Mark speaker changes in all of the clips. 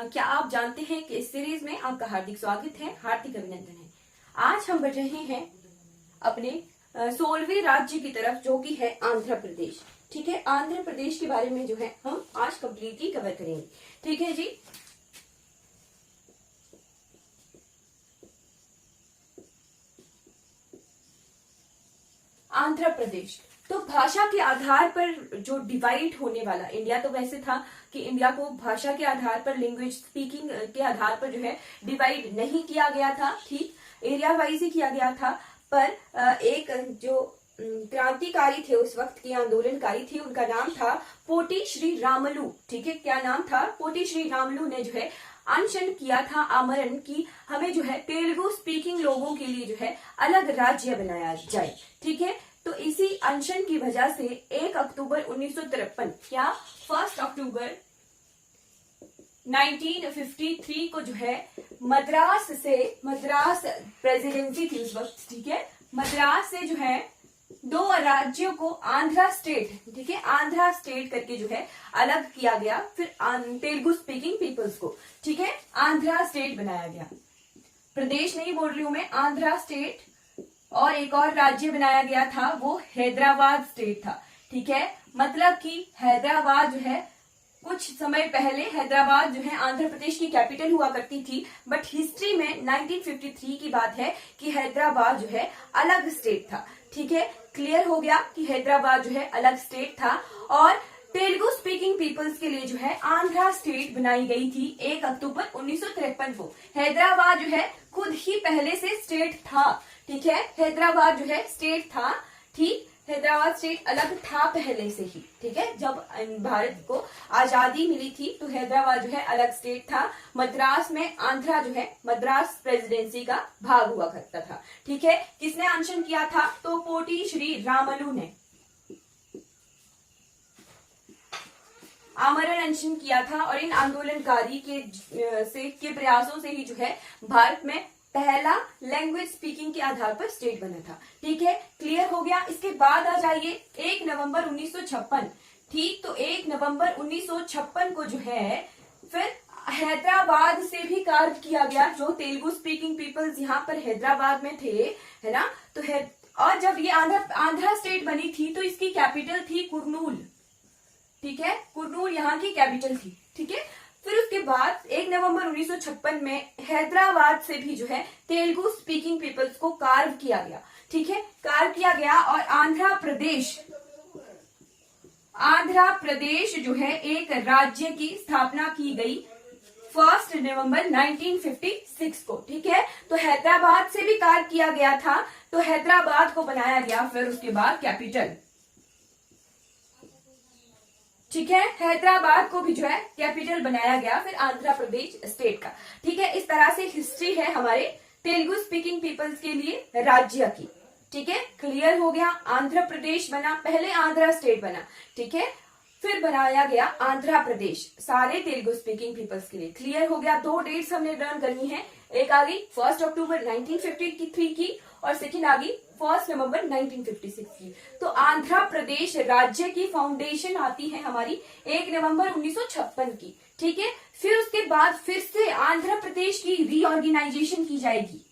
Speaker 1: क्या आप जानते हैं कि इस सीरीज में आपका हार्दिक स्वागत है, हार्दिक अभिनंदन है। आज हम बढ़ रहे हैं अपने 16वें राज्य की तरफ, जो कि है आंध्र प्रदेश। ठीक है, आंध्र प्रदेश के बारे में जो है हम आज कंप्लीटली कवर करेंगे। ठीक है जी। आंध्र प्रदेश तो भाषा के आधार पर जो डिवाइड होने वाला, इंडिया तो वैसे था कि इंडिया को भाषा के आधार पर, लैंग्वेज स्पीकिंग के आधार पर जो है डिवाइड नहीं किया गया था। ठीक, एरिया वाइज ही किया गया था। पर एक जो क्रांतिकारी थे, उस वक्त के आंदोलनकारी थे, उनका नाम था पोटी श्री रामलू। ठीक है, क्या नाम था? पोटी श्री रामलू ने जो है अनशन किया था, आमरण की हमें जो है तेलुगु स्पीकिंग लोगों के लिए जो है अलग राज्य बनाया जाए। ठीक है, तो इसी अनशन की वजह से 1 अक्टूबर 1953, क्या 1 अक्टूबर 1953 को जो है मद्रास प्रेसिडेंसी थी उस वक्त। ठीक है, मद्रास से जो है 2 राज्यों को आंध्रा स्टेट, ठीक है, आंध्रा स्टेट करके जो है अलग किया गया। फिर तेलुगु स्पीकिंग पीपल्स को, ठीक है, आंध्रा स्टेट बनाया गया। प्रदेश नहीं बोल रही हूं मैं, आंध्रा स्टेट। और एक और राज्य बनाया गया था, वो हैदराबाद स्टेट था। ठीक है, मतलब कि हैदराबाद जो है कुछ समय पहले हैदराबाद जो है आंध्र प्रदेश की कैपिटल हुआ करती थी, बट हिस्ट्री में 1953 की बात है कि हैदराबाद जो है अलग स्टेट था। ठीक है, क्लियर हो गया कि हैदराबाद जो है अलग स्टेट था। और तेलुगु स्पीकिंग पीपल्स के लिए जो है आंध्रा स्टेट बनाई गई थी 1 अक्टूबर 1953 को। हैदराबाद जो है खुद ही पहले से स्टेट था। ठीक है, हैदराबाद जो है स्टेट था। ठीक, हैदराबाद स्टेट अलग था पहले से ही। ठीक है, जब भारत को आजादी मिली थी तो हैदराबाद जो है अलग स्टेट था। मद्रास में आंध्रा जो है मद्रास प्रेसिडेंसी का भाग हुआ करता था। ठीक है, किसने अनशन किया था? तो पोटी श्री रामलू ने आमरण अनशन किया था। और इन आंदोलनकारी के प्रयासों से ही जो है भारत में पहला लैंग्वेज स्पीकिंग के आधार पर स्टेट बना था। ठीक है, क्लियर हो गया। इसके बाद आ जाइए 1 नवंबर 1956। ठीक, तो 1 नवंबर 1956 को जो है फिर हैदराबाद से भी कार्य किया गया, जो तेलुगु स्पीकिंग पीपल्स यहाँ पर हैदराबाद में थे, है ना। तो और जब ये आंध्रा स्टेट बनी थी तो इसकी कैपिटल थी कुर्नूल। ठीक है, कुर्नूल यहाँ की कैपिटल थी। ठीक है, फिर उसके बाद 1 नवंबर 1956 में हैदराबाद से भी जो है तेलुगु स्पीकिंग पीपल्स को कार्व किया गया। ठीक है, कार्व किया गया। और आंध्र प्रदेश जो है एक राज्य की स्थापना की गई 1 नवंबर 1956 को। ठीक है, तो हैदराबाद से भी कार्व किया गया था, तो हैदराबाद को बनाया गया फिर उसके बाद कैपिटल। ठीक है, हैदराबाद को भी जो है कैपिटल बनाया गया फिर आंध्र प्रदेश स्टेट का। ठीक है, इस तरह से हिस्ट्री है हमारे तेलुगु स्पीकिंग पीपल्स के लिए राज्य की। ठीक है, क्लियर हो गया। आंध्र प्रदेश बना, पहले आंध्र स्टेट बना। ठीक है, फिर बनाया गया आंध्र प्रदेश सारे तेलुगु स्पीकिंग पीपल्स के लिए। क्लियर हो गया। 2 डेट्स हमने लर्न करनी है। एक आ गई 1 अक्टूबर 1953 की और सेकेंड आ गई 1 नवंबर 1956 की। तो आंध्र प्रदेश राज्य की फाउंडेशन आती है हमारी 1 नवंबर 1956 की। ठीक है, फिर उसके बाद फिर से आंध्र प्रदेश की रीऑर्गेनाइजेशन की जाएगी।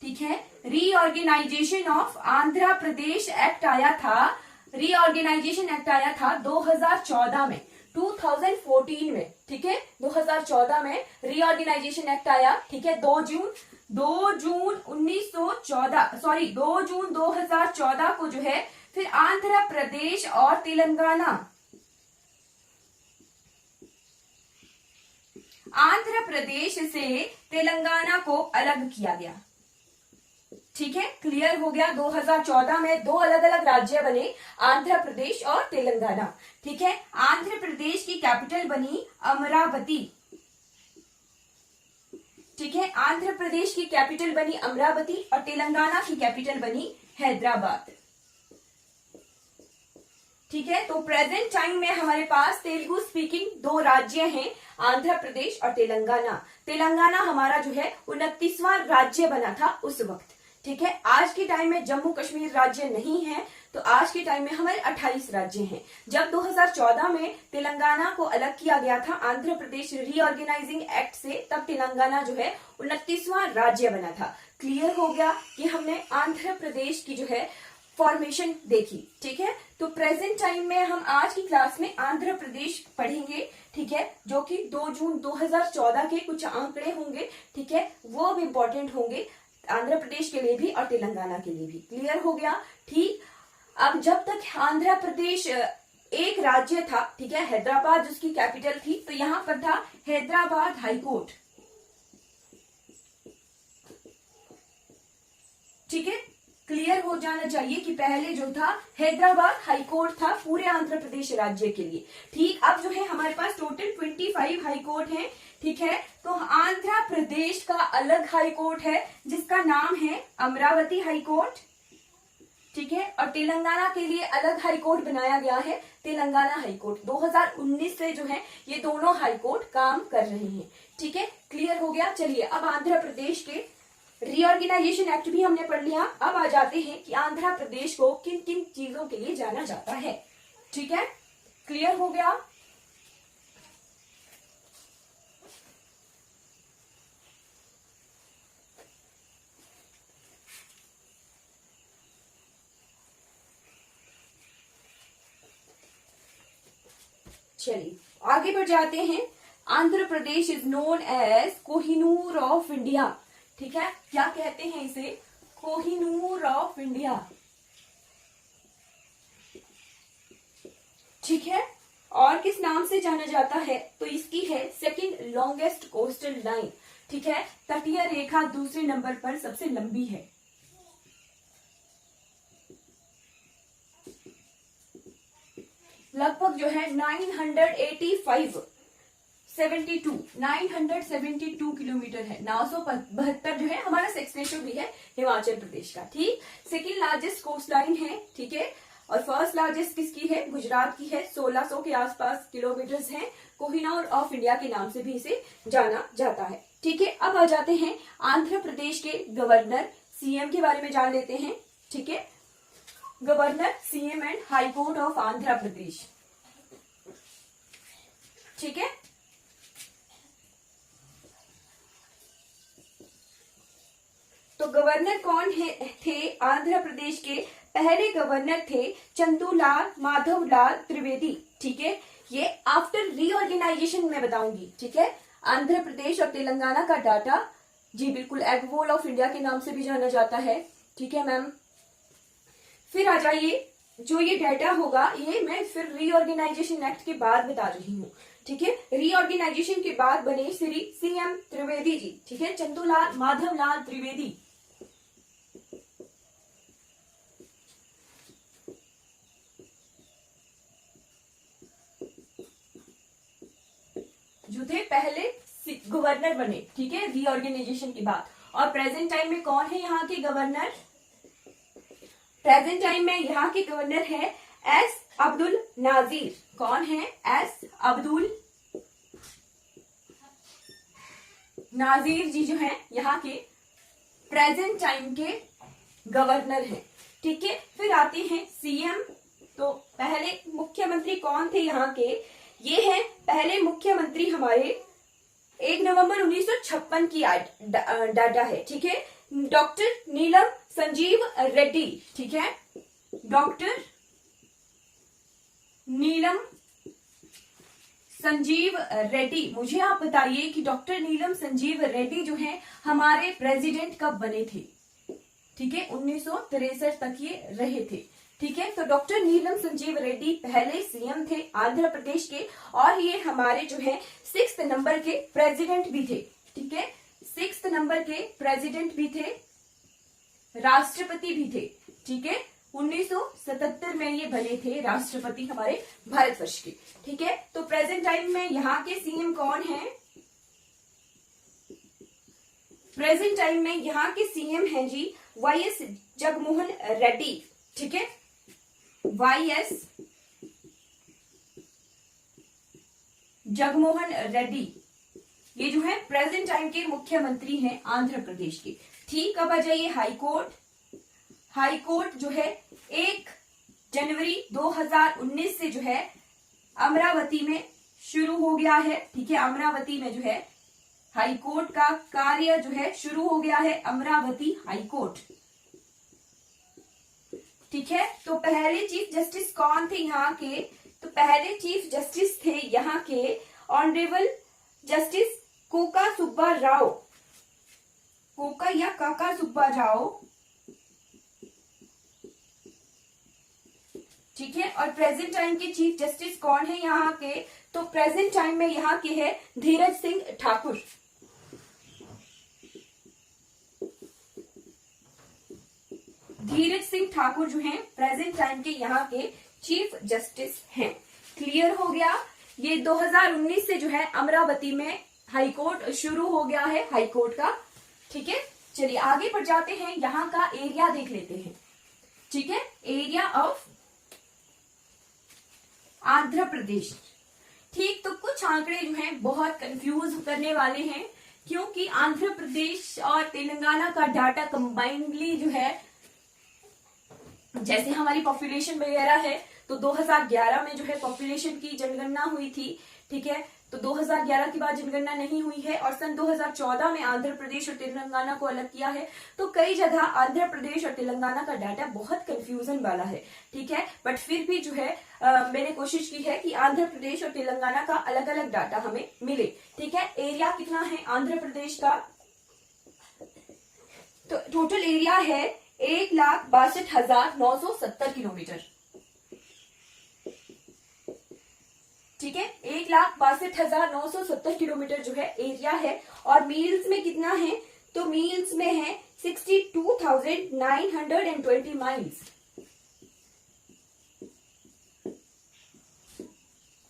Speaker 1: ठीक है, reorganization of Andhra Pradesh act आया था, रीऑर्गेनाइजेशन एक्ट आया था 2014 में, 2014 में। ठीक है, 2014 में रीऑर्गेनाइजेशन एक्ट आया। ठीक है, 2 जून 2014 को जो है फिर आंध्र प्रदेश और तेलंगाना, आंध्र प्रदेश से तेलंगाना को अलग किया गया। ठीक है, क्लियर हो गया। 2014 में 2 अलग अलग राज्य बने, आंध्र प्रदेश और तेलंगाना। ठीक है, आंध्र प्रदेश की कैपिटल बनी अमरावती। ठीक है, आंध्र प्रदेश की कैपिटल बनी अमरावती और तेलंगाना की कैपिटल बनी हैदराबाद। ठीक है, तो प्रेजेंट टाइम में हमारे पास तेलुगु स्पीकिंग 2 राज्य हैं, आंध्र प्रदेश और तेलंगाना। तेलंगाना हमारा जो है 29वां राज्य बना था उस वक्त। ठीक है, आज के टाइम में जम्मू कश्मीर राज्य नहीं है, तो आज के टाइम में हमारे 28 राज्य हैं। जब 2014 में तेलंगाना को अलग किया गया था आंध्र प्रदेश रीऑर्गेनाइजिंग एक्ट से, तब तेलंगाना जो है 29वां राज्य बना था। क्लियर हो गया कि हमने आंध्र प्रदेश की जो है फॉर्मेशन देखी। ठीक है, तो प्रेजेंट टाइम में हम आज की क्लास में आंध्र प्रदेश पढ़ेंगे। ठीक है, जो कि 2 जून 2014 के कुछ आंकड़े होंगे। ठीक है, वो भी इंपॉर्टेंट होंगे आंध्र प्रदेश के लिए भी और तेलंगाना के लिए भी। क्लियर हो गया। ठीक, अब जब तक आंध्र प्रदेश एक राज्य था, ठीक है, हैदराबाद जिसकी कैपिटल थी, तो यहां पर था हैदराबाद हाईकोर्ट। ठीक है, क्लियर हो जाना चाहिए कि पहले जो था हैदराबाद हाईकोर्ट था पूरे आंध्र प्रदेश राज्य के लिए। ठीक, अब जो है हमारे पास टोटल 25 हाईकोर्ट हैं। ठीक है, तो आंध्र प्रदेश का अलग हाईकोर्ट है जिसका नाम है अमरावती हाईकोर्ट। ठीक है, और तेलंगाना के लिए अलग हाईकोर्ट बनाया गया है तेलंगाना हाईकोर्ट। 2019 से जो है ये दोनों हाईकोर्ट काम कर रहे हैं। ठीक है, क्लियर हो गया। चलिए, अब आंध्र प्रदेश के रीऑर्गेनाइजेशन एक्ट भी हमने पढ़ लिया। अब आ जाते हैं कि आंध्र प्रदेश को किन किन चीजों के लिए जाना जाता है। ठीक है, क्लियर हो गया। चलिए आगे बढ़ जाते हैं। Andhra Pradesh is known as Kohinoor of India. ठीक है, क्या कहते हैं इसे? Kohinoor of India. ठीक है, और किस नाम से जाना जाता है? तो इसकी है सेकंड लॉन्गेस्ट कोस्टल लाइन। ठीक है, तटीय रेखा दूसरे नंबर पर सबसे लंबी है। लगभग जो है 972 किलोमीटर है। 972 जो है हमारा सेक्सटेशन भी है हिमाचल प्रदेश का। ठीक, सेकेंड लार्जेस्ट कोस्ट लाइन है। ठीक है, और फर्स्ट लार्जेस्ट किसकी है? गुजरात की है। 1600 के आसपास किलोमीटर है। कोहिनूर ऑफ इंडिया के नाम से भी इसे जाना जाता है। ठीक है, अब आ जाते हैं आंध्र प्रदेश के गवर्नर सीएम के बारे में जान लेते हैं। ठीक है, governor, CM and high court of Andhra Pradesh. ठीक है, तो गवर्नर कौन थे आंध्र प्रदेश के? पहले गवर्नर थे चंदूलाल माधवलाल त्रिवेदी। ठीक है, ये आफ्टर रीऑर्गेनाइजेशन में बताऊंगी। ठीक है, आंध्र प्रदेश और तेलंगाना का डाटा जी बिल्कुल एग वॉल ऑफ इंडिया के नाम से भी जाना जाता है। ठीक है मैम, फिर आ जाइए, जो ये डाटा होगा ये मैं फिर रीऑर्गेनाइजेशन एक्ट के बाद बता रही हूँ। ठीक है, रीऑर्गेनाइजेशन के बाद बने श्री सीएम त्रिवेदी जी। ठीक है, चंदूलाल माधवलाल त्रिवेदी। जो थे पहले गवर्नर बने। ठीक है, रीऑर्गेनाइजेशन के बाद। और प्रेजेंट टाइम में कौन है यहाँ के गवर्नर? प्रेजेंट टाइम में यहाँ के गवर्नर है एस अब्दुल नाजीर। कौन है? एस अब्दुल नाजीर जी जो है यहाँ के प्रेजेंट टाइम के गवर्नर हैं। ठीक है, फिर आते हैं सीएम। तो पहले मुख्यमंत्री कौन थे यहाँ के? ये है पहले मुख्यमंत्री हमारे 1 नवंबर 1956 की डाटा है। ठीक है, डॉक्टर नीलम संजीव रेड्डी। ठीक है, डॉक्टर नीलम संजीव रेड्डी। मुझे आप बताइए कि डॉक्टर नीलम संजीव रेड्डी जो है हमारे प्रेसिडेंट कब बने थे? ठीक है, 1963 तक ये रहे थे। ठीक है, तो डॉक्टर नीलम संजीव रेड्डी पहले सीएम थे आंध्र प्रदेश के, और ये हमारे जो है 6th नंबर के प्रेसिडेंट भी थे। ठीक है, 6th नंबर के प्रेसिडेंट भी थे, राष्ट्रपति भी थे। ठीक है, 1977 में ये बने थे राष्ट्रपति हमारे भारतवर्ष के। ठीक है, तो प्रेजेंट टाइम में यहाँ के सीएम कौन है? प्रेजेंट टाइम में यहाँ के सीएम हैं जी वाईएस जगनमोहन रेड्डी। ठीक है, वाईएस जगनमोहन रेड्डी ये जो है प्रेजेंट टाइम के मुख्यमंत्री हैं आंध्र प्रदेश के। ठीक, अब आ जाइए हाई कोर्ट। हाई कोर्ट जो है एक जनवरी 2019 से जो है अमरावती में शुरू हो गया है। ठीक है, अमरावती में जो है हाईकोर्ट का कार्य जो है शुरू हो गया है, अमरावती हाईकोर्ट। ठीक है, तो पहले चीफ जस्टिस कौन थे यहाँ के? तो पहले चीफ जस्टिस थे यहाँ के honourable justice Coca Subba Rao, Coca या काका सुब्बा राव। ठीक है, और प्रेजेंट टाइम के चीफ जस्टिस कौन है यहाँ के? तो प्रेजेंट टाइम में यहाँ के है धीरज सिंह ठाकुर। धीरज सिंह ठाकुर जो हैं प्रेजेंट टाइम के यहाँ के चीफ जस्टिस हैं। क्लियर हो गया? ये 2019 से जो है अमरावती में हाईकोर्ट शुरू हो गया है, हाईकोर्ट का। ठीक है, चलिए आगे बढ़ जाते हैं, यहाँ का एरिया देख लेते हैं। ठीक है, एरिया ऑफ आंध्र प्रदेश। ठीक, तो कुछ आंकड़े जो हैं बहुत कंफ्यूज करने वाले हैं, क्योंकि आंध्र प्रदेश और तेलंगाना का डाटा कंबाइंडली जो है, जैसे हमारी पॉपुलेशन वगैरह है, तो 2011 में जो है पॉपुलेशन की जनगणना हुई थी। ठीक है, तो 2011 के बाद जनगणना नहीं हुई है, और सन 2014 में आंध्र प्रदेश और तेलंगाना को अलग किया है। तो कई जगह आंध्र प्रदेश और तेलंगाना का डाटा बहुत कंफ्यूजन वाला है। ठीक है, बट फिर भी जो है मैंने कोशिश की है कि आंध्र प्रदेश और तेलंगाना का अलग अलग डाटा हमें मिले। ठीक है, एरिया कितना है आंध्र प्रदेश का? तो टोटल एरिया है 1,62,970 किलोमीटर। ठीक है, 1,62,970 किलोमीटर जो है एरिया है। और मील्स में कितना है? तो मील्स में है 62,920 माइल्स।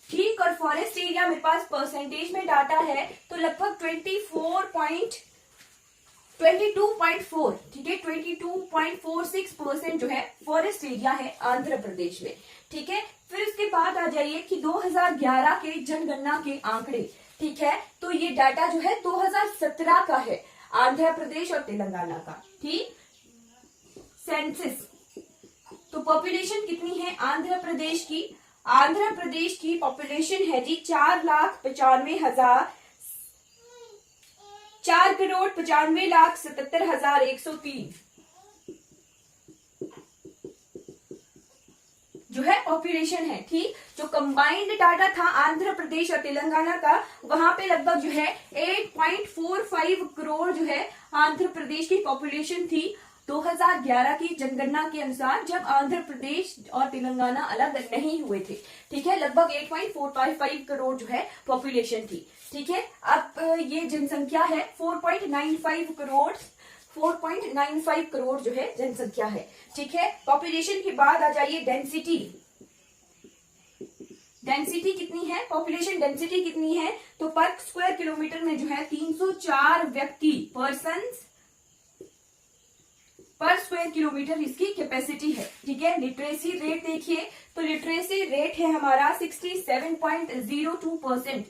Speaker 1: ठीक, और फॉरेस्ट एरिया मेरे पास परसेंटेज में डाटा है, तो लगभग 22.4। ठीक है, 22.46% जो है फॉरेस्ट एरिया है आंध्र प्रदेश में। ठीक है, फिर उसके बाद आ जाइए कि 2011 के जनगणना के आंकड़े। ठीक है, तो ये डाटा जो है 2017 का है आंध्र प्रदेश और तेलंगाना का। ठीक, सेंसस। तो पॉपुलेशन कितनी है आंध्र प्रदेश की? आंध्र प्रदेश की पॉपुलेशन है जी 4,95,77,103 जो है पॉपुलेशन है। ठीक, जो कंबाइंड डाटा था आंध्र प्रदेश और तेलंगाना का, वहां पे लगभग जो है 8.45 करोड़ जो है आंध्र प्रदेश की पॉपुलेशन थी 2011 की जनगणना के अनुसार, जब आंध्र प्रदेश और तेलंगाना अलग नहीं हुए थे। ठीक है, लगभग 8.455 करोड़ जो है पॉपुलेशन थी। ठीक है, अब ये जनसंख्या है 4.95 करोड़, 4.95 करोड़ जो है जनसंख्या है। ठीक है, पॉपुलेशन के बाद आ जाइए डेंसिटी। डेंसिटी कितनी है? पॉपुलेशन डेंसिटी कितनी है? तो पर स्क्वायर किलोमीटर में जो है 304 व्यक्ति, पर्सन्स पर स्क्वायर किलोमीटर इसकी कैपेसिटी है। ठीक है, लिटरेसी रेट देखिए, तो लिटरेसी रेट है हमारा 67.02%।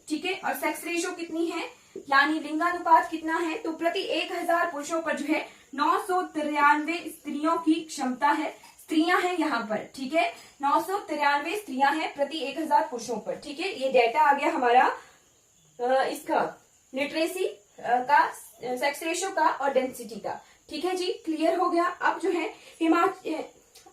Speaker 1: ठीक है, और सेक्स रेशो कितनी है, यानी लिंगानुपात कितना है? तो प्रति 1000 पुरुषों पर जो है 993 स्त्रियों की क्षमता है, स्त्रियां हैं यहाँ पर। ठीक है, 993 स्त्रियां हैं प्रति 1000 पुरुषों पर। ठीक है, ये डेटा आ गया हमारा इसका लिटरेसी का, सेक्स रेशो का और डेंसिटी का। ठीक है जी, क्लियर हो गया। अब जो है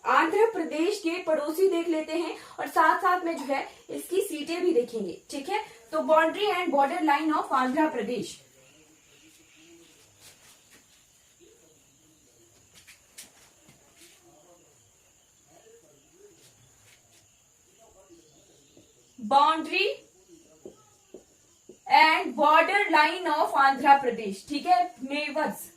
Speaker 1: आंध्र प्रदेश के पड़ोसी देख लेते हैं, और साथ साथ में जो है इसकी सीटें भी देखेंगे। ठीक है, तो boundary and border line of Andhra Pradesh. Boundary and border line of Andhra Pradesh. ठीक है, नेबर्स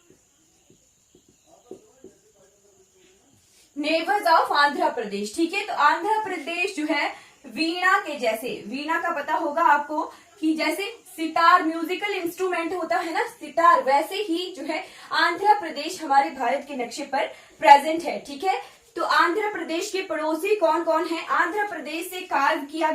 Speaker 1: ऑफ आंध्र प्रदेश। ठीक है, तो आंध्र प्रदेश जो है वीणा के जैसे, वीणा का पता होगा आपको कि जैसे सितार म्यूजिकल इंस्ट्रूमेंट होता है ना, सितार, वैसे ही जो है आंध्र प्रदेश हमारे भारत के नक्शे पर प्रेजेंट है। ठीक है, तो आंध्र प्रदेश के पड़ोसी कौन कौन है? आंध्र प्रदेश से कार्व किया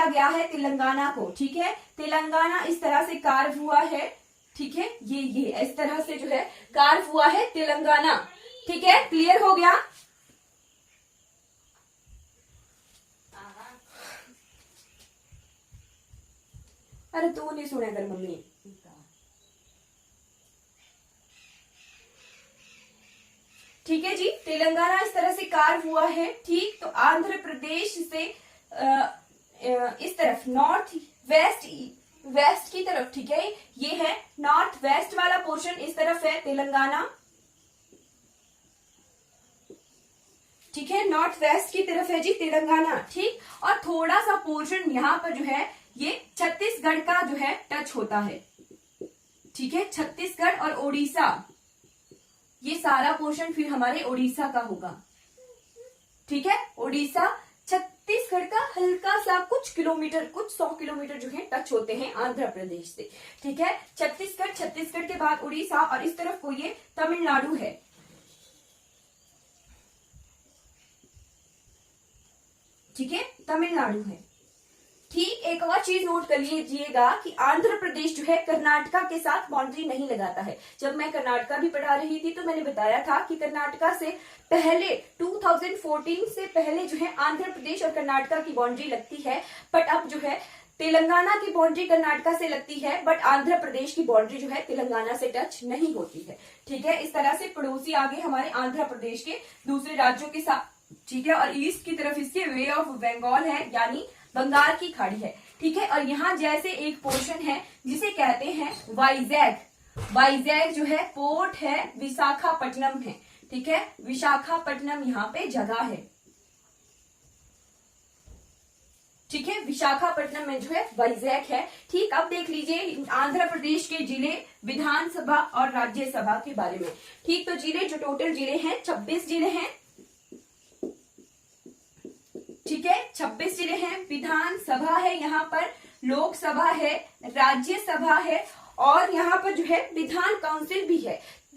Speaker 1: गया है तेलंगाना को। ठीक है, तेलंगाना इस तरह से कार्व हुआ है। ठीक है, ये इस तरह से जो है कार्व हुआ है तेलंगाना। ठीक है, क्लियर हो गया। अरे तू नहीं सुने कर मम्मी। ठीक है जी, तेलंगाना इस तरह से कार्व हुआ है। ठीक, तो आंध्र प्रदेश से इस तरफ नॉर्थ वेस्ट वेस्ट की तरफ, ठीक है, ये है नॉर्थ वेस्ट वाला पोर्शन, इस तरफ है तेलंगाना। ठीक है, नॉर्थ वेस्ट की तरफ है जी तेलंगाना। ठीक, और थोड़ा सा पोर्शन यहाँ पर जो है ये छत्तीसगढ़ का जो है टच होता है। ठीक है, छत्तीसगढ़ और ओडिशा, ये सारा पोर्शन फिर हमारे ओडिशा का होगा। ठीक है, ओडिशा छत्तीसगढ़ का हल्का सा कुछ किलोमीटर, कुछ 100 किलोमीटर जो है टच होते हैं आंध्र प्रदेश से। ठीक है, छत्तीसगढ़, छत्तीसगढ़ के बाद उड़ीसा, और इस तरफ को ये तमिलनाडु है। ठीक है, तमिलनाडु है। ठीक, एक और चीज नोट कर लीजिएगा कि आंध्र प्रदेश जो है कर्नाटका के साथ बाउंड्री नहीं लगाता है। जब मैं कर्नाटका भी पढ़ा रही थी तो मैंने बताया था कि कर्नाटका से पहले 2014 से पहले जो है आंध्र प्रदेश और कर्नाटका की बाउंड्री लगती है, बट अब जो है तेलंगाना की बाउंड्री कर्नाटका से लगती है, बट आंध्र प्रदेश की बाउंड्री जो है तेलंगाना से टच नहीं होती है। ठीक है, इस तरह से पड़ोसी आगे हमारे आंध्र प्रदेश के दूसरे राज्यों के साथ। ठीक है, और ईस्ट की तरफ इसके वे ऑफ बंगाल है, यानी बंगाल की खाड़ी है। ठीक है, और यहाँ जैसे एक पोर्शन है जिसे कहते हैं वाइजैग। वाइजैग जो है पोर्ट है, विशाखापट्टनम है। ठीक है, विशाखापट्टनम यहाँ पे जगह है। ठीक है, विशाखापट्टनम में जो है वाइजैग है। ठीक, अब देख लीजिए आंध्र प्रदेश के जिले, विधानसभा और राज्यसभा के बारे में। ठीक, तो जिले जो टोटल जिले हैं 26 जिले हैं। ठीक है, 26 जिले हैं, विधानसभा है, यहाँ पर लोकसभा है, राज्यसभा है, और यहाँ पर जो है विधान काउंसिल भी है।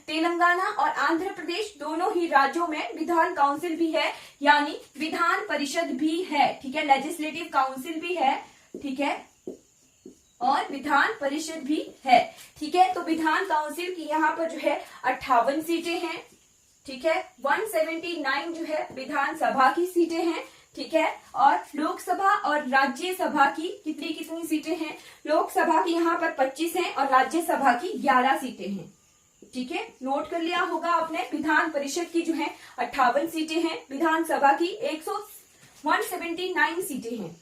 Speaker 1: तेलंगाना और आंध्र प्रदेश दोनों ही राज्यों में विधान काउंसिल भी है, यानी विधान परिषद भी है। ठीक है, लेजिस्लेटिव काउंसिल भी है। ठीक है, और विधान परिषद भी है। ठीक है, तो विधान काउंसिल की यहाँ पर जो है 58 सीटें हैं। ठीक है, 179 जो है विधानसभा की सीटें हैं। ठीक है, और लोकसभा और राज्यसभा की कितनी कितनी सीटें हैं? लोकसभा की यहाँ पर 25 हैं और राज्यसभा की 11 सीटें हैं। ठीक है, नोट कर लिया होगा आपने। विधान परिषद की जो है 58 सीटें हैं, विधानसभा की 179 सीटें हैं।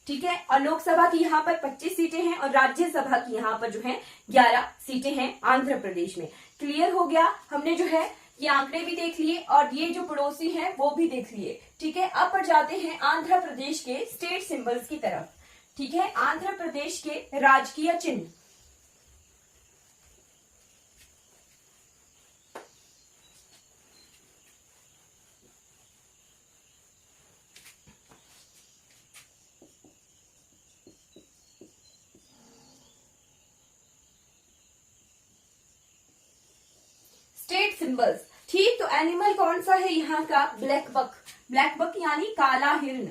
Speaker 1: ठीक है, और लोकसभा की यहाँ पर 25 सीटें हैं और राज्यसभा की यहाँ पर जो है 11 सीटें हैं आंध्र प्रदेश में। क्लियर हो गया? हमने जो है ये आंकड़े भी देख लिए और ये जो पड़ोसी हैं वो भी देख लिए। ठीक है, अब पर जाते हैं आंध्र प्रदेश के स्टेट सिंबल्स की तरफ। ठीक है, आंध्र प्रदेश के राजकीय चिन्ह। State symbols. ठीक, तो एनिमल कौन सा है यहाँ का? Black buck. ब्लैक बक यानी काला हिरण।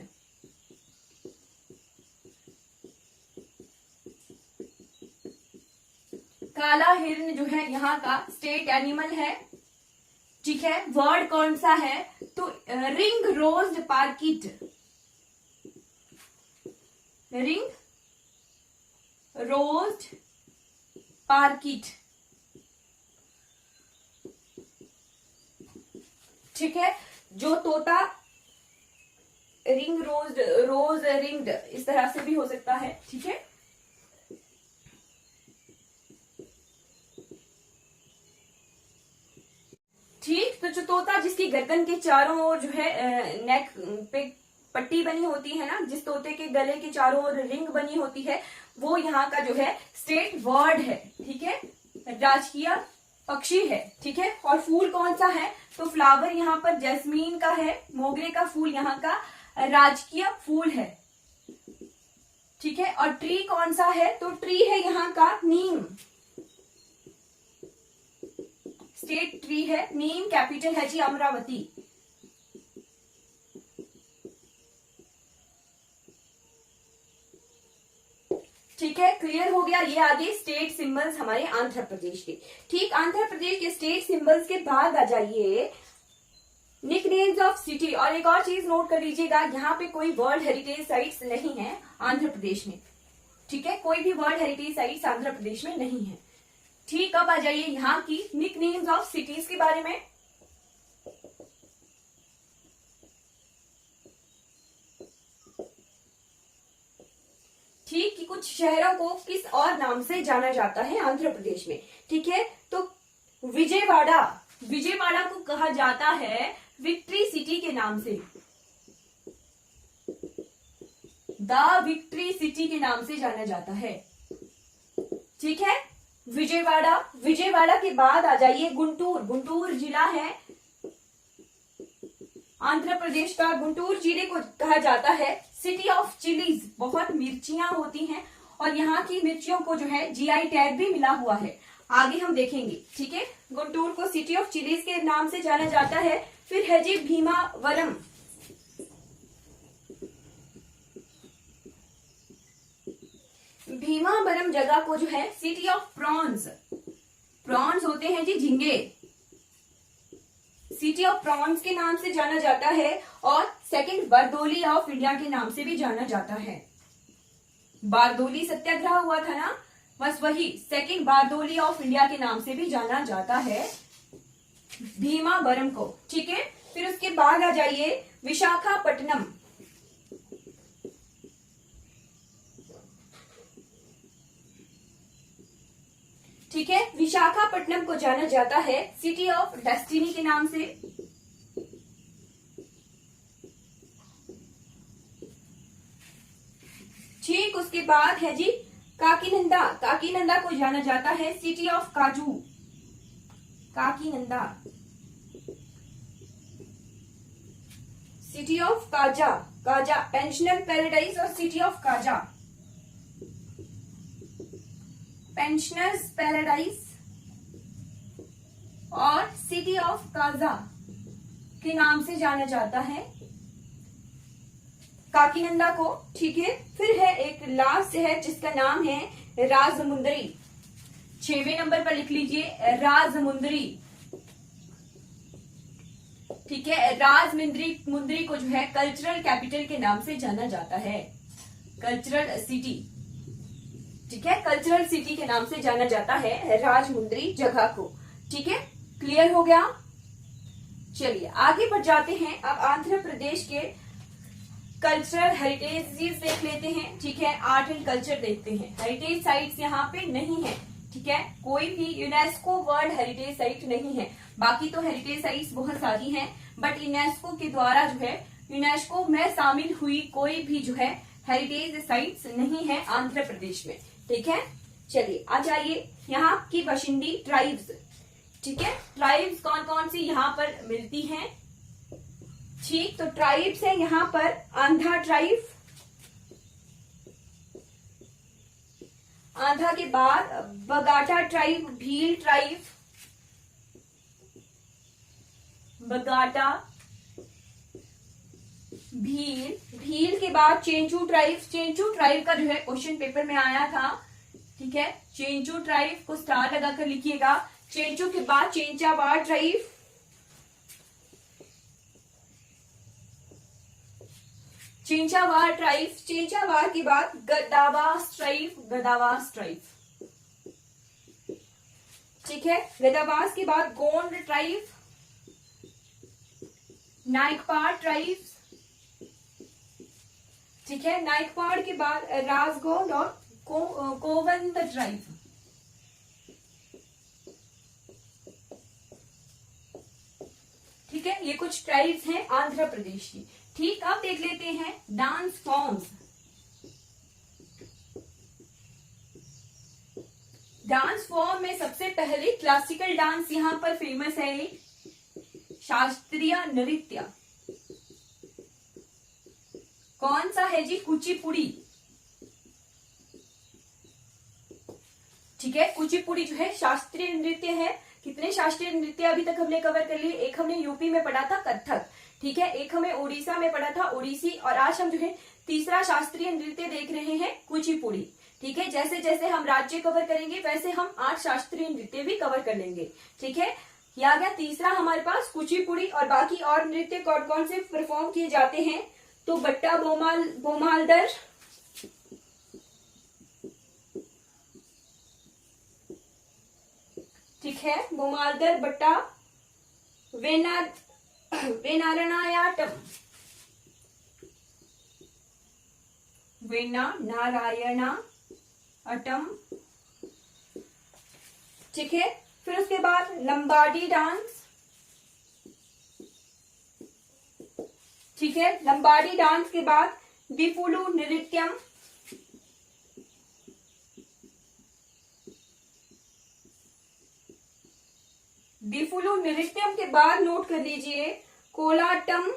Speaker 1: काला हिरण जो है यहाँ का स्टेट एनिमल है। ठीक है, वर्ड कौन सा है? तो रिंग रोज्ड पार्किट। रिंग रोज्ड पार्किट। ठीक है, जो तोता रिंग रोज रिंग्ड, इस तरह से भी हो सकता है। ठीक है, ठीक, तो जो तोता जिसकी गर्दन के चारों ओर जो है नेक पे पट्टी बनी होती है ना, जिस तोते के गले के चारों ओर रिंग बनी होती है, वो यहाँ का जो है स्टेट वर्ड है। ठीक है, राजकीय पक्षी है। ठीक है, और फूल कौन सा है? तो फ्लावर यहाँ पर जैस्मीन का है, मोगरे का फूल यहाँ का राजकीय फूल है। ठीक है, और ट्री कौन सा है? तो ट्री है यहाँ का नीम। स्टेट ट्री है नीम। कैपिटल है जी अमरावती। ठीक है, क्लियर हो गया। ये आगे स्टेट सिंबल्स हमारे आंध्र प्रदेश के। ठीक, आंध्र प्रदेश के स्टेट सिंबल्स के बाद आ जाइए निकनेम्स ऑफ सिटी। और एक और चीज नोट कर लीजिएगा, यहाँ पे कोई वर्ल्ड हेरिटेज साइट्स नहीं है आंध्र प्रदेश में। ठीक है, कोई भी world heritage sites Andhra Pradesh में नहीं है। ठीक, अब आ जाइए यहाँ की निकनेम्स ऑफ सिटीज के बारे में। ठीक, कि कुछ शहरों को किस और नाम से जाना जाता है आंध्र प्रदेश में। ठीक है, तो विजयवाड़ा, विजयवाड़ा को कहा जाता है विक्ट्री सिटी के नाम से, द विक्ट्री सिटी के नाम से जाना जाता है। ठीक है, विजयवाड़ा। विजयवाड़ा के बाद आ जाइए गुंटूर। गुंटूर जिला है आंध्र प्रदेश का। गुंटूर जिले को कहा जाता है सिटी ऑफ चिलीज। बहुत मिर्चियां होती हैं और यहाँ की मिर्चियों को जो है जीआई टैग भी मिला हुआ है, आगे हम देखेंगे। ठीक है, गुंटूर को सिटी ऑफ चिलीज के नाम से जाना जाता है। फिर है जी भीमावरम। भीमावरम जगह को जो है सिटी ऑफ प्रॉन्स, प्रॉन्स होते हैं जी झींगे, सिटी ऑफ प्रॉन्स के नाम से जाना जाता है। और सेकंड बारदोली ऑफ इंडिया के नाम से भी जाना जाता है। बारदोली सत्याग्रह हुआ था ना, बस वही सेकंड बारदोली ऑफ इंडिया के नाम से भी जाना जाता है भीमावरम को। ठीक है, फिर उसके बाद आ जाइए विशाखापट्टनम। ठीक है, विशाखापट्टनम को जाना जाता है सिटी ऑफ डेस्टिनी के नाम से। ठीक, उसके बाद है जी काकीनंदा। काकीनंदा को जाना जाता है city of kaju, Kakinada, city of kaja, kaja pensioner paradise और city of kaja, pensioners paradise और सिटी ऑफ काजा के नाम से जाना जाता है काकीनंदा को। ठीक है, फिर है एक लास्ट है जिसका नाम है राजमुंदरी। 6वें नंबर पर लिख लीजिए राजमुंदरी। ठीक है, राजमुंदरी को जो है कल्चरल कैपिटल के नाम से जाना जाता है, कल्चरल सिटी। ठीक है, कल्चरल सिटी के नाम से जाना जाता है राजमुंदरी जगह को। ठीक है, क्लियर हो गया। चलिए आगे बढ़ जाते हैं। अब आंध्र प्रदेश के कल्चरल हेरिटेज देख लेते हैं। ठीक है, आर्ट एंड कल्चर देखते हैं। हेरिटेज साइट्स यहाँ पे नहीं है। ठीक है, कोई भी यूनेस्को वर्ल्ड हेरिटेज साइट नहीं है। बाकी तो हेरिटेज साइट्स बहुत सारी हैं, बट यूनेस्को के द्वारा जो है यूनेस्को में शामिल हुई कोई भी जो है हेरिटेज साइट्स नहीं है आंध्र प्रदेश में। ठीक है, चलिए आ जाइए यहाँ की बाशिंदी ट्राइब्स। ठीक है, ट्राइब्स कौन कौन सी यहाँ पर मिलती हैं। ठीक, तो ट्राइब्स है यहाँ पर आंधा ट्राइब, आंधा के बाद बगाटा ट्राइब, भील ट्राइब, बगाटा, भील के बाद चेंचू ट्राइब। चेंचू ट्राइब का जो है क्वेश्चन पेपर में आया था। ठीक है, चेंचू ट्राइब को स्टार लगाकर लिखिएगा। चेंचू के बाद चेंचावाड़ ट्राइब, चेंचावाड़ ट्राइब, चेंचावाड़ के बाद गदावास ट्राइब, गदावास ट्राइब। ठीक है, गदावास के बाद गोंड ट्राइब, नाइकपाड़ ट्राइब। ठीक है, नाइकपाड़ के बाद राजगोंड और कोवंत ट्राइब। ठीक है, ये कुछ ट्राइब्स हैं आंध्र प्रदेश की। ठीक, अब देख लेते हैं डांस फॉर्म्स। डांस फॉर्म में सबसे पहले क्लासिकल डांस यहाँ पर फेमस है, शास्त्रीय नृत्य। कौन सा है जी? कुचिपुड़ी। ठीक है, कुचिपुड़ी जो है शास्त्रीय नृत्य है। कितने शास्त्रीय नृत्य अभी तक हमने कवर कर लिए? एक हमने यूपी में पढ़ा था कथक, ठीक है, एक हमें उड़ीसा में पढ़ा था ओडिसी, और आज हम जो है तीसरा शास्त्रीय नृत्य देख रहे हैं कुचिपुड़ी। ठीक है, जैसे जैसे हम राज्य कवर करेंगे वैसे हम 8 शास्त्रीय नृत्य भी कवर कर लेंगे। ठीक है, ये आ गया तीसरा हमारे पास कुचिपुड़ी। और बाकी और नृत्य कौन कौन से परफॉर्म किए जाते हैं, तो बट्टा बोमालदर, ठीक है, बोमालदर, बट्टा, वेनारायणाटम, वेनारायणाटम, ठीक है। फिर उसके बाद लंबाडी डांस, ठीक है, लंबाडी डांस के बाद विपुलु नृत्यम, विपुलु नृत्यम के बाद नोट कर लीजिए कोलाटम।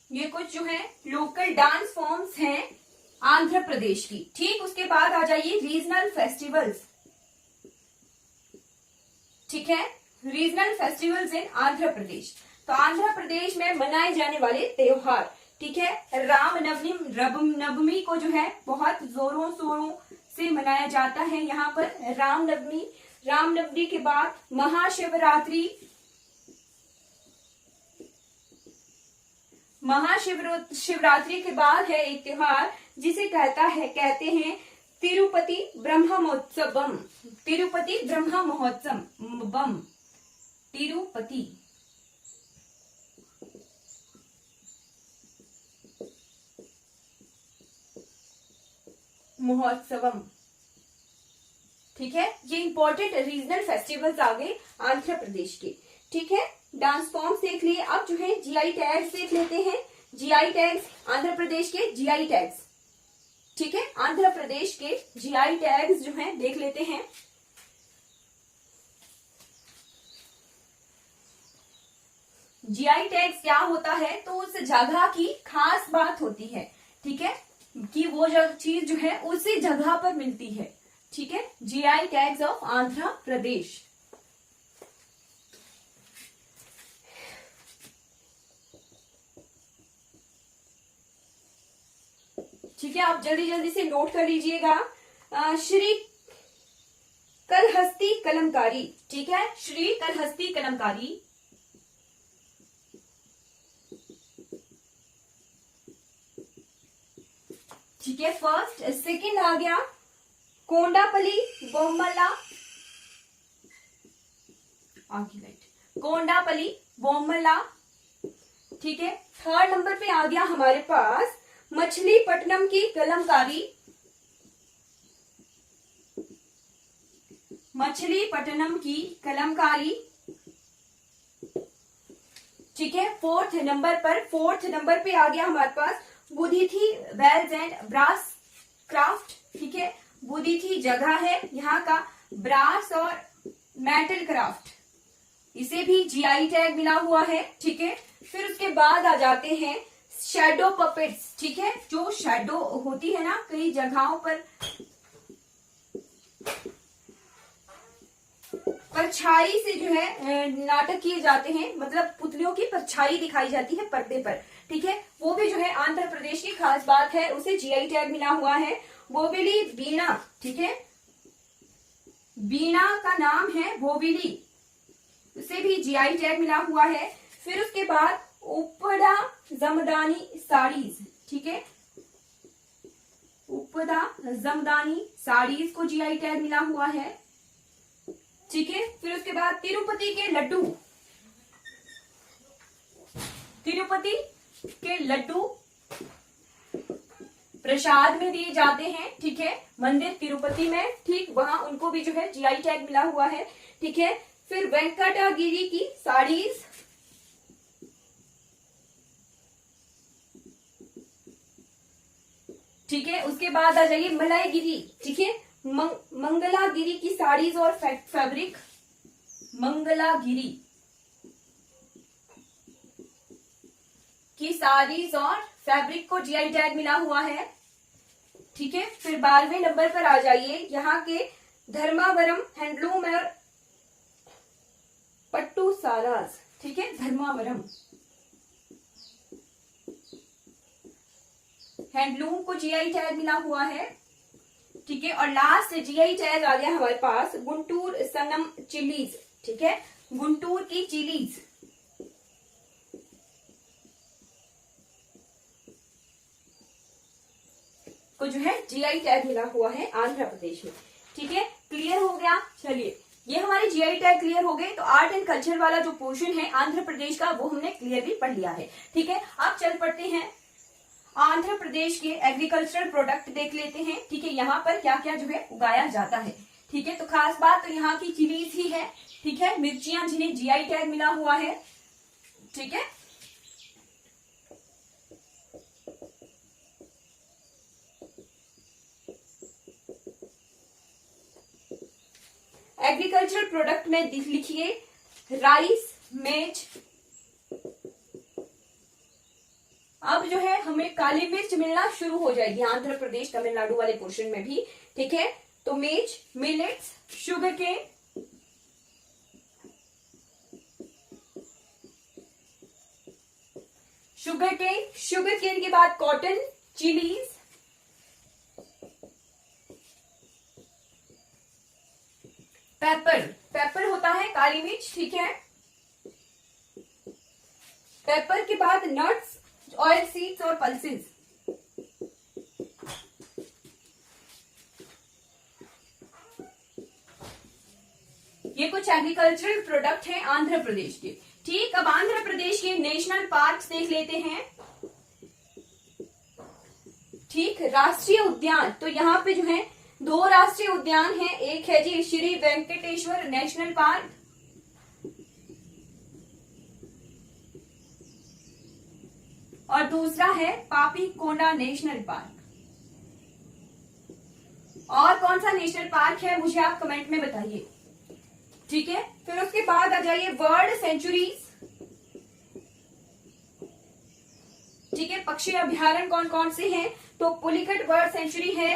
Speaker 1: ये कुछ जो है लोकल डांस फॉर्म्स हैं आंध्र प्रदेश की। ठीक, उसके बाद आ जाइए रीजनल फेस्टिवल्स। ठीक है, regional festivals in Andhra Pradesh. तो आंध्र प्रदेश में मनाए जाने वाले त्योहार, ठीक है, रामनवमी को जो है बहुत जोरों शोरों से मनाया जाता है यहाँ पर रामनवमी। रामनवमी के बाद महाशिवरात्रि, महाशिवरात्रि के बाद है एक त्योहार जिसे कहते हैं तिरुपति ब्रह्मोत्सवम, तिरुपति ब्रह्म महोत्सवम, तिरुपति महोत्सवम। ठीक है, ये इंपॉर्टेंट रीजनल फेस्टिवल्स आ गए आंध्र प्रदेश के। ठीक है, डांस फॉर्म्स देख लिए। अब जो है जीआई टैग्स देख लेते हैं। जीआई टैग्स आंध्र प्रदेश के जीआई टैग्स, ठीक है, आंध्र प्रदेश के जीआई टैग्स जो हैं देख लेते हैं। जीआई टैग्स क्या होता है, तो उस जगह की खास बात होती है, ठीक है, कि वो चीज जो है उसी जगह पर मिलती है। ठीक है, GI tags of Andhra Pradesh. ठीक है, आप जल्दी जल्दी से नोट कर लीजिएगा। श्री कलहस्ती कलमकारी, ठीक है, श्री कलहस्ती कलमकारी, ठीक है, फर्स्ट। सेकंड आ गया कोंडापली बोम्मला, कोंडापली बोम्मला, ठीक है। थर्ड नंबर पे आ गया हमारे पास मछलीपट्टनम की कलमकारी, मछलीपट्टनम की कलमकारी, ठीक है। फोर्थ नंबर पे आ गया हमारे पास बुदिथी वेल्स एंड ब्रास क्राफ्ट, ठीक है, बुदिथी जगह है यहाँ का ब्रास और मेटल क्राफ्ट, इसे भी जीआई टैग मिला हुआ है। ठीक है, फिर उसके बाद आ जाते हैं शैडो पपेट्स, ठीक है, जो शैडो होती है ना कई जगहों पर परछाई से जो है नाटक किए जाते हैं, मतलब पुतलियों की परछाई दिखाई जाती है पर्दे पर, ठीक है, वो भी जो है आंध्र प्रदेश की खास बात है, उसे जीआई टैग मिला हुआ है। बोबिली बीना, ठीक है, बीना का नाम है बोबिली, उसे भी जीआई टैग मिला हुआ है। फिर उसके बाद उपदा जमदानी साड़ीज, ठीक है, उपदा जमदानी साड़ीज को जीआई टैग मिला हुआ है। ठीक है, फिर उसके बाद तिरुपति के लड्डू, तिरुपति के लड्डू प्रसाद में दिए जाते हैं, ठीक है, मंदिर तिरुपति में, ठीक, वहां उनको भी जो है जीआई टैग मिला हुआ है। ठीक है, फिर वेंकटागिरी की साड़ीज, ठीक है, उसके बाद आ जाइए मलाईगिरी, ठीक है, मंगलागिरी की साड़ीज और फैब्रिक, मंगलागिरी की साड़ीज और फैब्रिक को जीआई टैग मिला हुआ है। ठीक है, फिर 12वें नंबर पर आ जाइए यहाँ के धर्मावरम हैंडलूम और पट्टू सारास, ठीक है, धर्मावरम हैंडलूम को जीआई टैग मिला हुआ है, ठीक है। और लास्ट जीआई टैग आ गया हमारे पास गुंटूर सनम चिलीज, ठीक है, गुंटूर की चिलीज को जो है जीआई टैग मिला हुआ है आंध्र प्रदेश में, ठीक है। क्लियर हो गया? चलिए, ये हमारे जीआई टैग क्लियर हो गए, तो आर्ट एंड कल्चर वाला जो पोर्शन है आंध्र प्रदेश का वो हमने क्लियर भी पढ़ लिया है, ठीक है। अब चल पड़ते हैं आंध्र प्रदेश के एग्रीकल्चरल प्रोडक्ट देख लेते हैं, ठीक है। यहाँ पर क्या क्या जो है उगाया जाता है, ठीक है। तो खास बात तो यहाँ की चिलीज ही है, ठीक है, मिर्चियां जिन्हें जीआई टैग मिला हुआ है, ठीक है। एग्रीकल्चरल प्रोडक्ट में लिखिए राइस, मेज। अब जो है हमें काली मिर्च मिलना शुरू हो जाएगी आंध्र प्रदेश तमिलनाडु वाले पोर्शन में भी, ठीक है। तो maize, millets, sugar cane, sugar cane के बाद कॉटन, चिलीज, पेपर होता है काली मिर्च, ठीक है। पेपर के बाद नट्स, ऑयल सीड्स और पल्सेस। ये कुछ एग्रीकल्चरल प्रोडक्ट है आंध्र प्रदेश के, ठीक। अब आंध्र प्रदेश के नेशनल पार्क्स देख लेते हैं, ठीक। राष्ट्रीय उद्यान, तो यहाँ पे जो है 2 राष्ट्रीय उद्यान हैं, एक है जी श्री वेंकटेश्वर नेशनल पार्क और दूसरा है पापी कोंडा नेशनल पार्क। और कौन सा नेशनल पार्क है मुझे आप कमेंट में बताइए, ठीक है। फिर उसके बाद आ जाइए बर्ड सेंचुरीज, ठीक है। पक्षी अभ्यारण्य कौन कौन से हैं? तो पुलिकट बर्ड सेंचुरी है,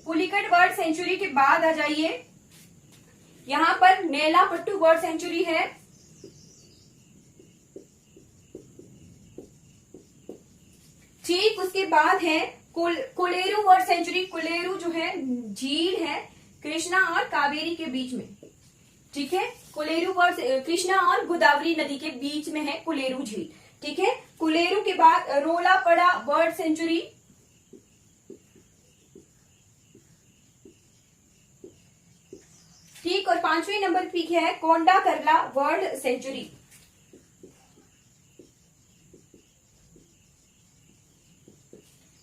Speaker 1: पुलिकट बर्ड सेंचुरी के बाद आ जाइए यहां पर नेलापट्टू बर्ड सेंचुरी है, ठीक। उसके बाद है कोलेरू बर्ड सेंचुरी, कोलेरू जो है झील है कृष्णा और कावेरी के बीच में, ठीक है। कोलेरू बर्ड कृष्णा और गोदावरी नदी के बीच में है कोलेरू झील, ठीक है। कोलेरू के बाद रोलापड़ा बर्ड सेंचुरी, ठीक। और 5वें नंबर पे है कोंडा करला बर्ड सेंचुरी।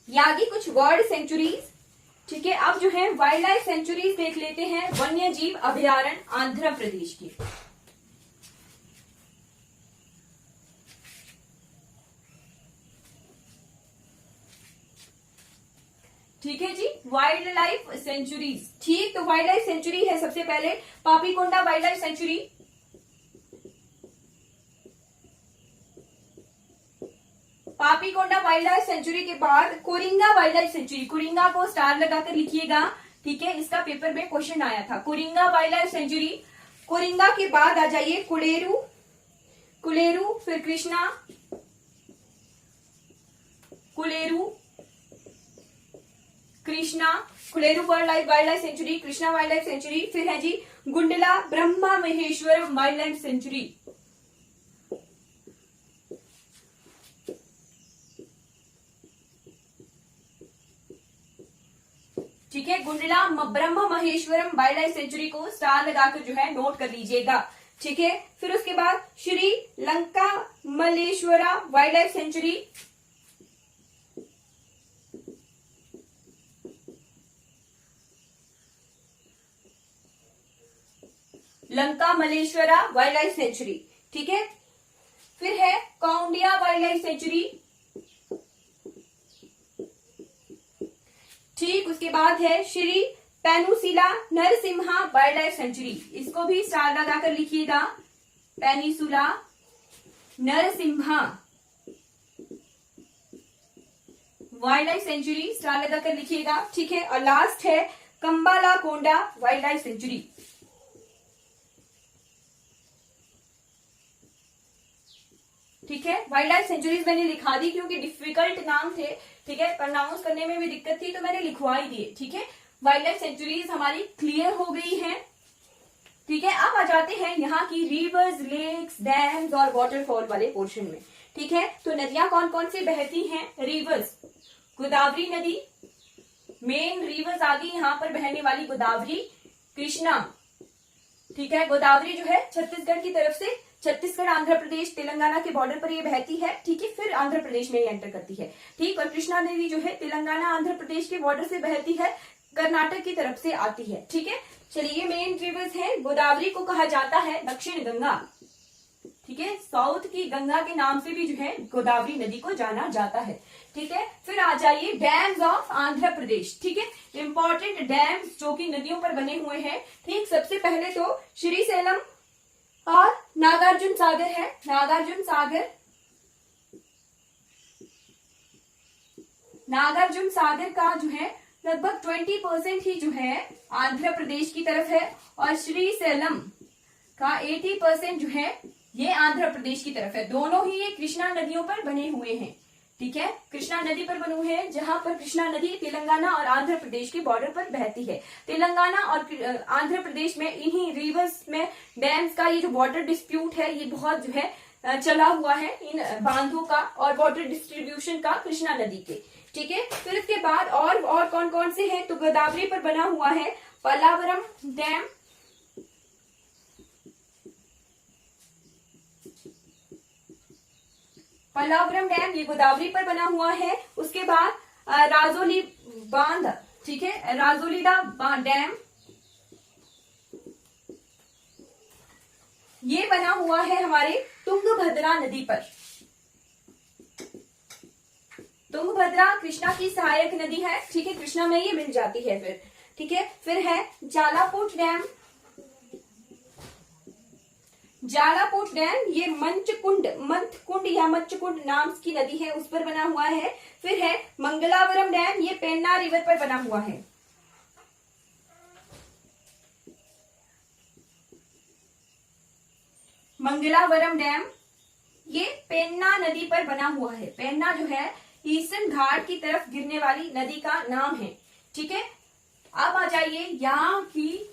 Speaker 1: यागी कुछ बर्ड सेंचुरीज, ठीक है। अब जो है वाइल्ड लाइफ सेंचुरीज देख लेते हैं, वन्य जीव अभ्यारण्य आंध्र प्रदेश की, ठीक है जी। वाइल्ड लाइफ सेंचुरीज, ठीक। तो वाइल्ड लाइफ सेंचुरी है सबसे पहले Papikonda wild life sanctuary, Papikonda wild life sanctuary के बाद Coringa wildlife sanctuary, Coringa को स्टार लगाकर लिखिएगा, ठीक है। इसका पेपर में क्वेश्चन आया था, Coringa wildlife sanctuary. Coringa के बाद आ जाइए कुलेरू, कुलेरू, फिर Krishna, Kolleru, Krishna, Kolleru wildlife sanctuary, Krishna wildlife sanctuary. फिर है जी Gundla Brahma Maheshwaram wildlife sanctuary, ठीक है। Gundla Brahma Maheshwaram wildlife sanctuary को स्टार लगाकर जो है नोट कर लीजिएगा, ठीक है। फिर उसके बाद Sri Lanka Malleswara wildlife sanctuary, Lanka Malleswara wildlife sanctuary, ठीक है। फिर है कौंडिया वाइल्ड लाइफ सेंचुरी, ठीक। उसके बाद है Sri Penusila Narasimha wildlife sanctuary, इसको भी स्टार लगाकर लिखिएगा, Penusila Narasimha wildlife sanctuary, star लगाकर लिखिएगा, ठीक है। और लास्ट है Kambala Konda wildlife sanctuary, ठीक है। वाइल्ड लाइफ सेंचुरीज मैंने लिखा दी क्योंकि डिफिकल्ट नाम थे, ठीक है, प्रोनाउंस करने में भी दिक्कत थी तो मैंने लिखवा ही दिए, ठीक है। वाइल्ड लाइफ सेंचुरीज हमारी क्लियर हो गई है, ठीक है। अब आ जाते हैं यहाँ की रिवर्स, लेक्स, डैम्स और वाटरफॉल वाले पोर्शन में, ठीक है। तो नदियां कौन कौन सी बहती हैं? रिवर्स, गोदावरी नदी, मेन रिवर्स आ गई यहाँ पर बहने वाली, गोदावरी, कृष्णा, ठीक है। गोदावरी जो है छत्तीसगढ़ की तरफ से, छत्तीसगढ़, आंध्र प्रदेश, तेलंगाना के बॉर्डर पर ये बहती है, ठीक है, फिर आंध्र प्रदेश में एंटर करती है, ठीक। और कृष्णा नदी जो है तेलंगाना आंध्र प्रदेश के बॉर्डर से बहती है, कर्नाटक की तरफ से आती है, ठीक है। चलिए, मेन रिवर्स है। गोदावरी को कहा जाता है दक्षिण गंगा, ठीक है, साउथ की गंगा के नाम से भी जो है गोदावरी नदी को जाना जाता है, ठीक है। फिर आ जाइए डैम्स ऑफ आंध्र प्रदेश, ठीक है, इंपॉर्टेंट डैम्स जो कि नदियों पर बने हुए हैं, ठीक। सबसे पहले तो श्रीशैलम और नागार्जुन सागर है। नागार्जुन सागर, नागार्जुन सागर का जो है लगभग 20% ही जो है आंध्र प्रदेश की तरफ है, और श्रीशैलम का 80% जो है ये आंध्र प्रदेश की तरफ है। दोनों ही ये कृष्णा नदियों पर बने हुए हैं, ठीक है, कृष्णा नदी पर बने हुए हैं, जहां पर कृष्णा नदी तेलंगाना और आंध्र प्रदेश के बॉर्डर पर बहती है। तेलंगाना और आंध्र प्रदेश में इन्हीं रिवर्स में डैम्स का ये जो वाटर डिस्प्यूट है ये बहुत जो है चला हुआ है, इन बांधों का और वाटर डिस्ट्रीब्यूशन का कृष्णा नदी के, ठीक है। फिर इसके बाद और कौन कौन से हैं? तो गोदावरी पर बना हुआ है पलावरम डैम, पलावरम डैम ये गोदावरी पर बना हुआ है। उसके बाद राजोली बांध, ठीक है, राजोलीडा डैम ये बना हुआ है हमारे तुंगभद्रा नदी पर। तुंगभद्रा कृष्णा की सहायक नदी है, ठीक है, कृष्णा में ये मिल जाती है फिर, ठीक है। फिर है जालापुट डैम, जालापुट डैम ये मंथकुंड या मच्छकुंड नाम की नदी है उस पर बना हुआ है। फिर है मंगलावरम डैम, ये पेन्ना रिवर पर बना हुआ है। मंगलावरम डैम ये पेन्ना नदी पर बना हुआ है। पेन्ना जो है ईस्टर्न घाट की तरफ गिरने वाली नदी का नाम है, ठीक है। अब आ जाइए यहाँ की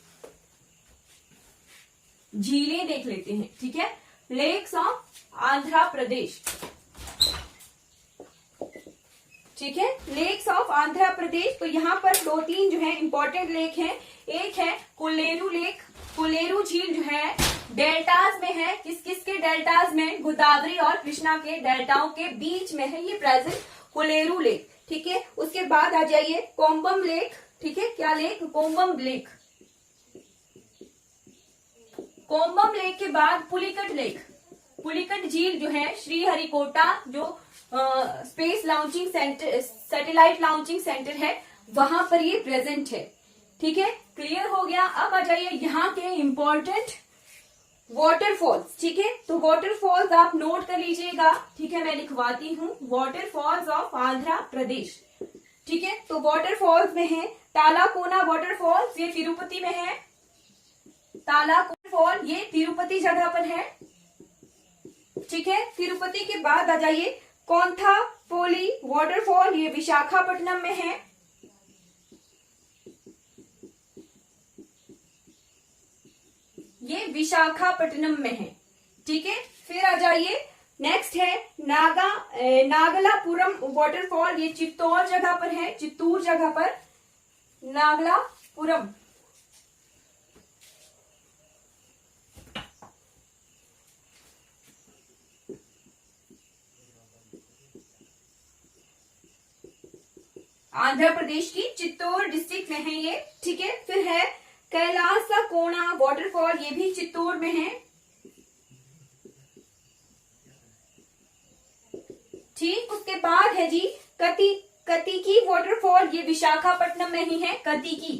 Speaker 1: झीलें देख लेते हैं, ठीक है। लेक्स ऑफ आंध्र प्रदेश, ठीक है, लेक्स ऑफ आंध्र प्रदेश। तो यहाँ पर 2-3 जो है इंपॉर्टेंट लेक हैं। एक है कोलेरू लेक, कोलेरू झील जो है डेल्टाज में है। किस किस के डेल्टाज में? गोदावरी और कृष्णा के डेल्टाओं के बीच में है ये प्रेजेंट कोलेरू लेक, ठीक है। उसके बाद आ जाइए कोम्बम लेक, ठीक है, क्या लेक? कोम्बम लेक। कोम्बम लेक के बाद पुलिकट लेक, पुलिकट झील जो है श्रीहरिकोटा जो space launching centre, satellite launching centre है, वहां पर ये प्रेजेंट है, ठीक है। क्लियर हो गया। अब आ जाइए यहाँ के इंपॉर्टेंट वाटरफॉल्स, ठीक है। तो वाटरफॉल्स आप नोट कर लीजिएगा, ठीक है, मैं लिखवाती हूँ। वाटरफॉल्स ऑफ आंध्र प्रदेश, ठीक है। तो वाटरफॉल्स में है तालाकोना वाटरफॉल्स, ये तिरुपति में है। तालाकोना फॉल ये तिरुपति जगह पर है, ठीक है। तिरुपति के बाद आ जाइए कोंथापोली वाटरफॉल, ये विशाखापट्टनम में है। ये विशाखापट्टनम में है, ठीक है। फिर आ जाइए नेक्स्ट है नागलापुरम वाटरफॉल, ये चित्तौड़ जगह पर है, चित्तूर जगह पर नागलापुरम। आंध्र प्रदेश की चित्तौड़ डिस्ट्रिक्ट में है ये, ठीक है। फिर है कैलासा कोना वाटरफॉल, ये भी चित्तौड़ में है, ठीक। उसके बाद है जी कतिकी वाटरफॉल, ये विशाखापट्टनम में ही है, कतिकी,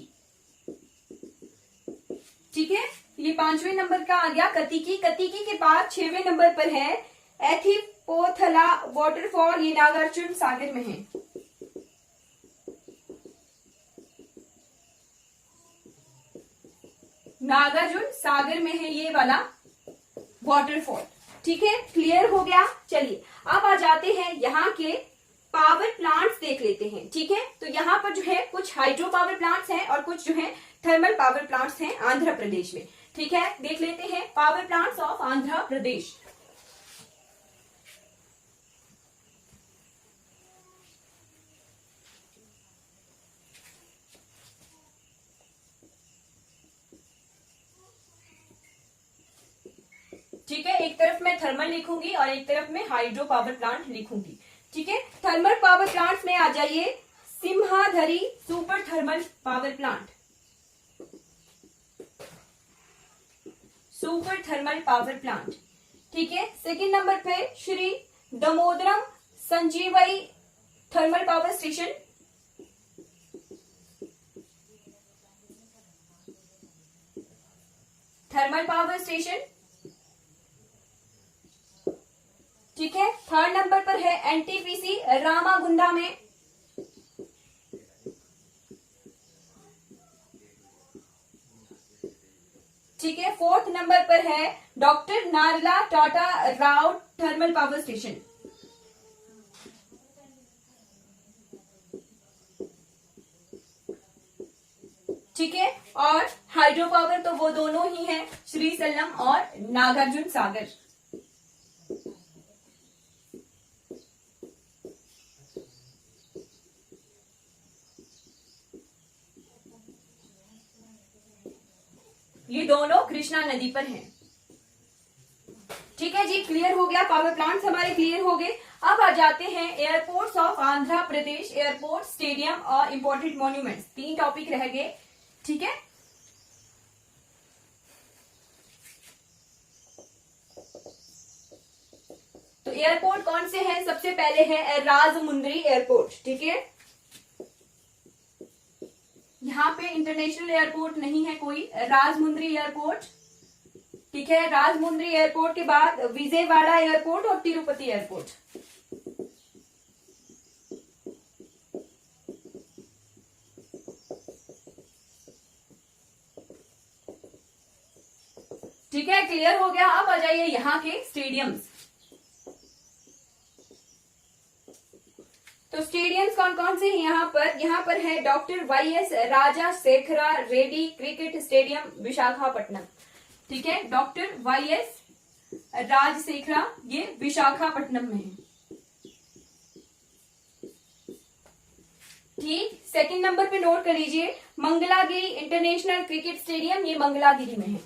Speaker 1: ठीक है। ये 5वें नंबर का आ गया कतिकी। कतिकी के बाद 6वें नंबर पर है एथिपोथला वाटरफॉल, ये नागार्जुन सागर में है। नागार्जुन सागर में है ये वाला वाटरफॉल, ठीक है, क्लियर हो गया। चलिए अब आ जाते हैं यहाँ के पावर प्लांट्स देख लेते हैं। ठीक है, तो यहाँ पर जो है कुछ हाइड्रो पावर प्लांट्स हैं और कुछ जो है थर्मल पावर प्लांट्स हैं आंध्र प्रदेश में। ठीक है, देख लेते हैं power plants of Andhra Pradesh. ठीक है, एक तरफ मैं थर्मल लिखूंगी और एक तरफ मैं हाइड्रो पावर प्लांट लिखूंगी। ठीक है, थर्मल पावर प्लांट में आ जाइए Simhadri super thermal power plant, super thermal power plant. ठीक है, सेकंड नंबर पे Sri Damodaram Sanjeevaiah thermal power station, thermal power station. ठीक है, थर्ड नंबर पर है एनटीपीसी रामागुंडा में, ठीक है। फोर्थ नंबर पर है डॉक्टर नारला Tata Rao thermal power station, ठीक है। और हाइड्रो पावर तो वो दोनों ही हैं, श्री सल्लम और नागार्जुन सागर। ये दोनों कृष्णा नदी पर हैं। ठीक है जी, क्लियर हो गया, पावर प्लांट्स हमारे क्लियर हो गए। अब आ जाते हैं airports of Andhra Pradesh, airport, stadium और इंपॉर्टेंट मॉन्यूमेंट्स। 3 टॉपिक रह गए। ठीक है, तो एयरपोर्ट कौन से हैं? सबसे पहले है राजमुंद्री एयरपोर्ट। ठीक है, यहाँ पे इंटरनेशनल एयरपोर्ट नहीं है कोई, राजमुंद्री एयरपोर्ट। ठीक है, राजमुंद्री एयरपोर्ट के बाद विजयवाड़ा एयरपोर्ट और तिरुपति एयरपोर्ट। ठीक है, क्लियर हो गया। अब आ जाइए यहाँ के स्टेडियम्स। तो स्टेडियम्स कौन कौन से हैं यहाँ पर है doctor YS Rajasekhara Reddy cricket stadium Visakhapatnam. ठीक है, डॉक्टर वाईएस राजशेखरा, ये विशाखापट्टनम में है। ठीक, सेकंड नंबर पे नोट कर लीजिए मंगलागिरी इंटरनेशनल क्रिकेट स्टेडियम, ये मंगलागिरी में है।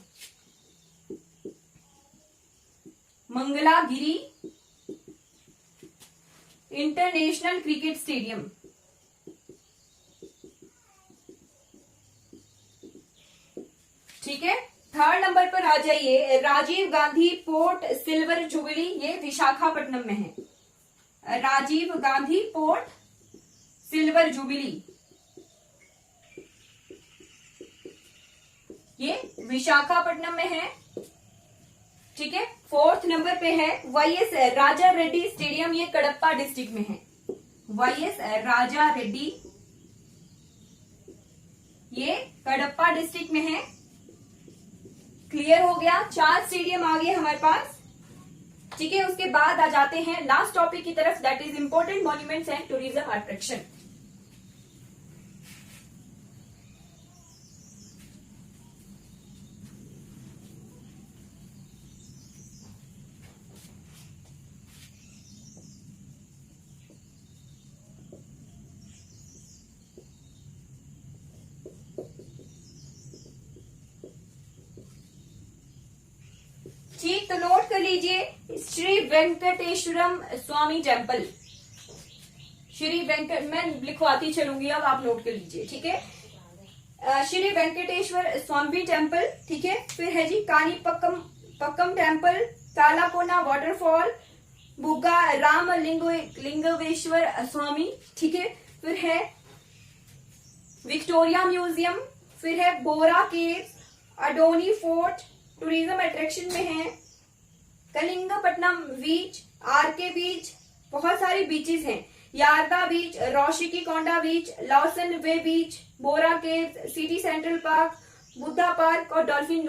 Speaker 1: Mangalagiri international cricket stadium. ठीक है, थर्ड नंबर पर आ जाइए Rajiv Gandhi port silver jubilee, ये विशाखापट्टनम में है। Rajiv Gandhi port silver jubilee, ये विशाखापट्टनम में है। ठीक है, फोर्थ नंबर पे है वाईएस राजा रेड्डी स्टेडियम, ये कडप्पा डिस्ट्रिक्ट में है। वाईएस राजा रेड्डी, ये कडप्पा डिस्ट्रिक्ट में है। क्लियर हो गया, 4 स्टेडियम आ गए हमारे पास। ठीक है, उसके बाद आ जाते हैं लास्ट टॉपिक की तरफ, that is important monuments and tourism attraction. ठीक, तो नोट कर लीजिए श्री वेंकटेश्वरम स्वामी टेम्पल, श्री वेंकट, मैं लिखवाती चलूंगी, अब आप नोट कर लीजिए। ठीक है, श्री वेंकटेश्वर स्वामी टेम्पल। ठीक है, फिर है जी कानी पक्कम टेम्पल, तालाकोना वाटरफॉल, बुग्गा राम लिंगवेश्वर स्वामी। ठीक है, फिर है विक्टोरिया म्यूजियम, फिर है Borra caves, Adoni fort tourism attraction में है, कलिंगपट्टनम बीच, आरके बीच, बहुत सारी बीचेस हैं, Yarada beach, Rushikonda beach, Lawson bay beach, Borra caves, city central park, Buddha park और डॉल्फिन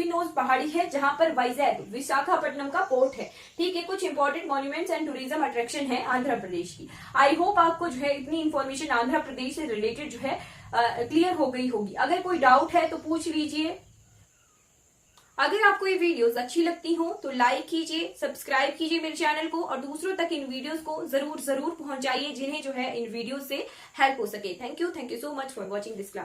Speaker 1: नोज पहाड़ी है जहां पर वाइजैग विशाखापट्टनम का पोर्ट है। ठीक है, कुछ important monuments and tourism attraction है आंध्र प्रदेश की। आई होप आपको जो है इतनी इंफॉर्मेशन आंध्र प्रदेश से रिलेटेड जो है क्लियर हो गई होगी। अगर कोई डाउट है तो पूछ लीजिए। अगर आपको ये वीडियोस अच्छी लगती हो तो लाइक कीजिए, सब्सक्राइब कीजिए मेरे चैनल को और दूसरों तक इन वीडियोस को जरूर पहुंचाइए जिन्हें जो है इन वीडियो से हेल्प हो सके। Thank you so much for watching this class.